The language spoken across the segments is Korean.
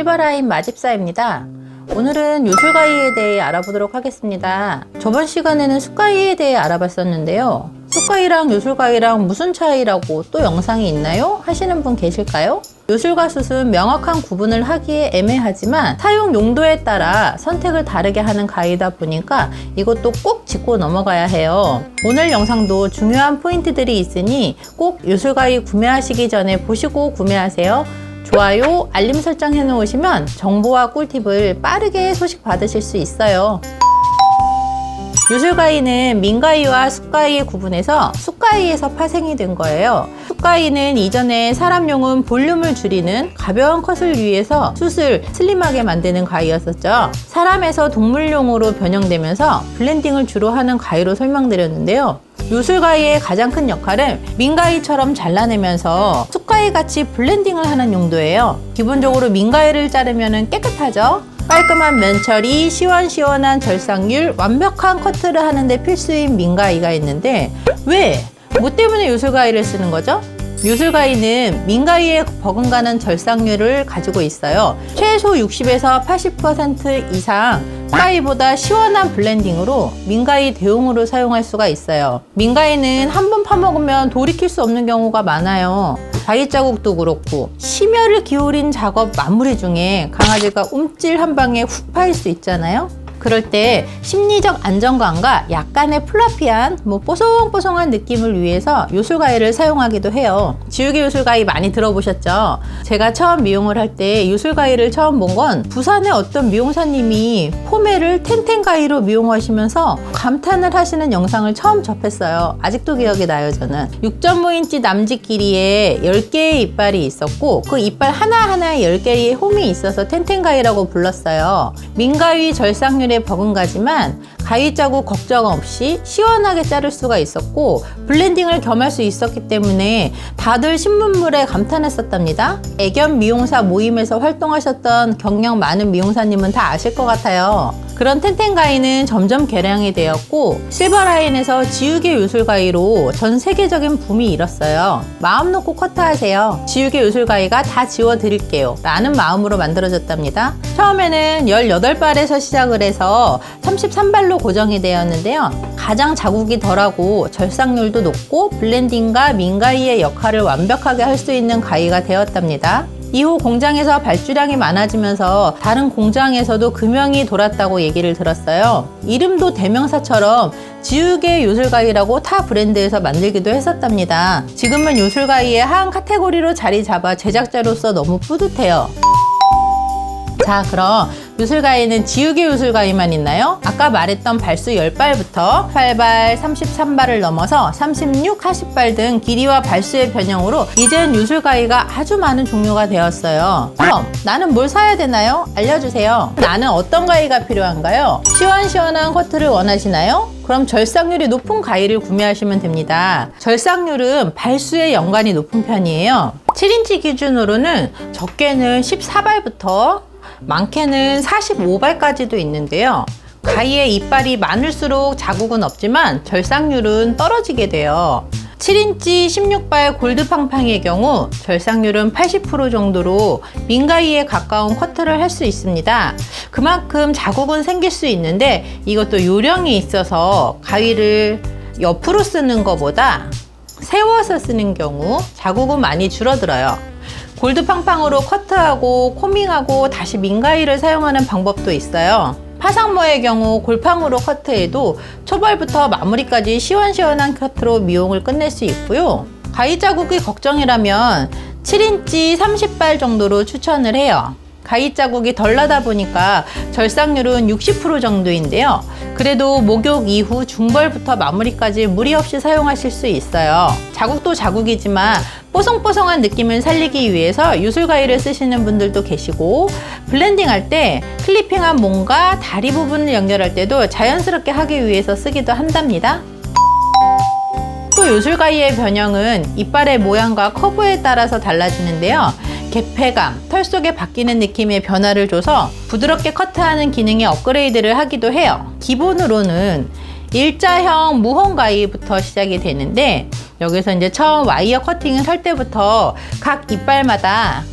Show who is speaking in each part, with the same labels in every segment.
Speaker 1: 실버라인 마집사입니다. 오늘은 요술가위에 대해 알아보도록 하겠습니다. 저번 시간에는 숫가위에 대해 알아봤었는데요. 숫가위랑 요술가위랑 무슨 차이라고 또 영상이 있나요? 하시는 분 계실까요? 요술가숫은 명확한 구분을 하기에 애매하지만 사용 용도에 따라 선택을 다르게 하는 가위다 보니까 이것도 꼭 짚고 넘어가야 해요. 오늘 영상도 중요한 포인트들이 있으니 꼭 요술가위 구매하시기 전에 보시고 구매하세요. 좋아요, 알림 설정 해놓으시면 정보와 꿀팁을 빠르게 소식 받으실 수 있어요. 요술가위는 민가위와 숫가위의 구분에서 숫가위에서 파생이 된 거예요. 숫가위는 이전에 사람용은 볼륨을 줄이는 가벼운 컷을 위해서 숱을 슬림하게 만드는 가위였었죠. 사람에서 동물용으로 변형되면서 블렌딩을 주로 하는 가위로 설명드렸는데요. 요술가위의 가장 큰 역할은 민가위처럼 잘라내면서 숫가위 같이 블렌딩을 하는 용도예요. 기본적으로 민가위를 자르면 깨끗하죠. 깔끔한 면처리, 시원시원한 절삭률, 완벽한 커트를 하는데 필수인 민가위가 있는데 왜? 뭐 때문에 요술가위를 쓰는 거죠? 요술가위는 민가위에 버금가는 절삭률을 가지고 있어요. 최소 60에서 80% 이상 숫가위보다 시원한 블렌딩으로 민가위 대용으로 사용할 수가 있어요. 민가위는 한 번 파먹으면 돌이킬 수 없는 경우가 많아요. 가위 자국도 그렇고 심혈을 기울인 작업 마무리 중에 강아지가 움찔 한 방에 훅 파일 수 있잖아요. 그럴 때 심리적 안정감과 약간의 플러피한 뽀송뽀송한 느낌을 위해서 요술가위를 사용하기도 해요. 지우개 요술가위 많이 들어보셨죠? 제가 처음 미용을 할 때 요술가위를 처음 본 건 부산의 어떤 미용사님이 포메를 텐텐가위로 미용하시면서 감탄을 하시는 영상을 처음 접했어요. 아직도 기억이 나요. 저는 6.5인치 남짓 길이에 10개의 이빨이 있었고 그 이빨 하나하나에 10개의 홈이 있어서 텐텐가위라고 불렀어요. 민가위 절삭률에 버금가지만 가위 자국 걱정 없이 시원하게 자를 수가 있었고 블렌딩을 겸할 수 있었기 때문에 다들 신문물에 감탄했었답니다. 애견 미용사 모임에서 활동하셨던 경력 많은 미용사님은 다 아실 것 같아요. 그런 텐텐가위는 점점 개량이 되었고 실버라인에서 지우개 요술가위로 전 세계적인 붐이 일었어요. 마음 놓고 커트하세요. 지우개 요술가위가 다 지워드릴게요 라는 마음으로 만들어졌답니다. 처음에는 18발에서 시작을 해서 33발로 고정이 되었는데요. 가장 자국이 덜하고 절삭률도 높고 블렌딩과 민가위의 역할을 완벽하게 할 수 있는 가위가 되었답니다. 이후 공장에서 발주량이 많아지면서 다른 공장에서도 금형이 돌았다고 얘기를 들었어요. 이름도 대명사처럼 지우개 요술가위라고 타 브랜드에서 만들기도 했었답니다. 지금은 요술가위의 한 카테고리로 자리 잡아 제작자로서 너무 뿌듯해요. 자, 그럼 요술가위는 지우개 요술가위만 있나요? 아까 말했던 발수 10발부터 8발, 33발을 넘어서 36, 40발 등 길이와 발수의 변형으로 이젠 요술가위가 아주 많은 종류가 되었어요. 그럼 나는 뭘 사야 되나요? 알려주세요. 나는 어떤 가위가 필요한가요? 시원시원한 커트를 원하시나요? 그럼 절삭률이 높은 가위를 구매하시면 됩니다. 절삭률은 발수의 연관이 높은 편이에요. 7인치 기준으로는 적게는 14발부터 많게는 45발까지도 있는데요. 가위의 이빨이 많을수록 자국은 없지만 절삭률은 떨어지게 돼요. 7인치 16발 골드팡팡의 경우 절삭률은 80% 정도로 민가위에 가까운 커트를 할 수 있습니다. 그만큼 자국은 생길 수 있는데 이것도 요령이 있어서 가위를 옆으로 쓰는 것보다 세워서 쓰는 경우 자국은 많이 줄어들어요. 골드팡팡으로 커트하고 코밍하고 다시 민가위를 사용하는 방법도 있어요. 파상모의 경우 골팡으로 커트해도 초벌부터 마무리까지 시원시원한 커트로 미용을 끝낼 수 있고요. 가위 자국이 걱정이라면 7인치 30발 정도로 추천을 해요. 가위 자국이 덜 나다 보니까 절삭률은 60% 정도인데요. 그래도 목욕 이후 중벌부터 마무리까지 무리 없이 사용하실 수 있어요. 자국도 자국이지만 뽀송뽀송한 느낌을 살리기 위해서 요술가위를 쓰시는 분들도 계시고 블렌딩 할 때 클리핑한 몸과 다리 부분을 연결할 때도 자연스럽게 하기 위해서 쓰기도 한답니다. 또 요술가위의 변형은 이빨의 모양과 커브에 따라서 달라지는데요. 개폐감, 털 속에 바뀌는 느낌의 변화를 줘서 부드럽게 커트하는 기능에 업그레이드를 하기도 해요. 기본으로는 일자형 무홈 가위부터 시작이 되는데 여기서 이제 처음 와이어 커팅을 할 때부터 각 이빨마다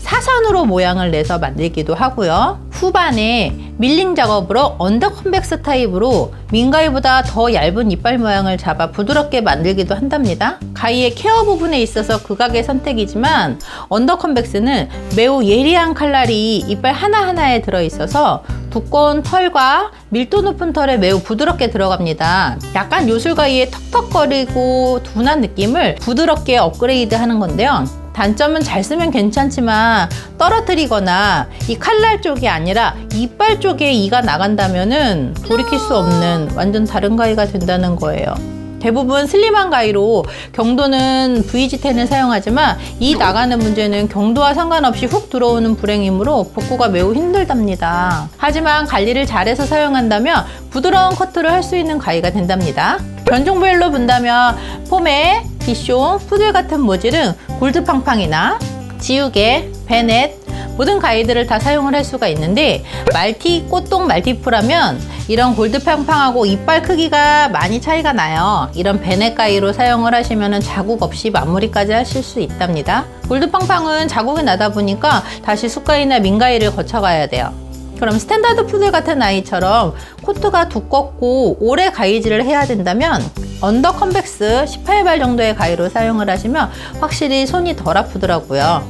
Speaker 1: 사선으로 모양을 내서 만들기도 하고요. 후반에 밀링 작업으로 언더 컨벡스 타입으로 민가위보다 더 얇은 이빨 모양을 잡아 부드럽게 만들기도 한답니다. 가위의 케어 부분에 있어서 극악의 선택이지만 언더 컨벡스는 매우 예리한 칼날이 이빨 하나하나에 들어있어서 두꺼운 털과 밀도 높은 털에 매우 부드럽게 들어갑니다. 약간 요술가위의 턱턱거리고 둔한 느낌을 부드럽게 업그레이드 하는 건데요. 단점은 잘 쓰면 괜찮지만 떨어뜨리거나 이 칼날 쪽이 아니라 이빨 쪽에 이가 나간다면은 돌이킬 수 없는 완전 다른 가위가 된다는 거예요. 대부분 슬림한 가위로 경도는 VG10을 사용하지만 이 나가는 문제는 경도와 상관없이 훅 들어오는 불행이므로 복구가 매우 힘들답니다. 하지만 관리를 잘해서 사용한다면 부드러운 커트를 할 수 있는 가위가 된답니다. 견종별로 본다면 포메, 비숑, 푸들 같은 모질은 골드팡팡이나 지우개, 베넷 모든 가위들을 다 사용을 할 수가 있는데 말티, 꽃동 말티프라면 이런 골드팡팡하고 이빨 크기가 많이 차이가 나요. 이런 베넷 가위로 사용을 하시면 자국 없이 마무리까지 하실 수 있답니다. 골드팡팡은 자국이 나다 보니까 다시 숯가위나 민가위를 거쳐가야 돼요. 그럼 스탠다드 푸들 같은 아이처럼 코트가 두껍고 오래 가위질을 해야 된다면 언더 컨벡스 18발 정도의 가위로 사용을 하시면 확실히 손이 덜 아프더라고요.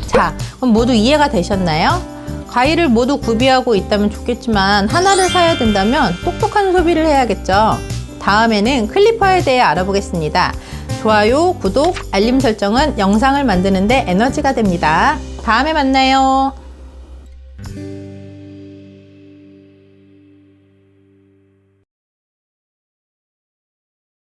Speaker 1: 자, 그럼 모두 이해가 되셨나요? 가위를 모두 구비하고 있다면 좋겠지만 하나를 사야 된다면 똑똑한 소비를 해야겠죠. 다음에는 클리퍼에 대해 알아보겠습니다. 좋아요, 구독, 알림 설정은 영상을 만드는 데 에너지가 됩니다. 다음에 만나요.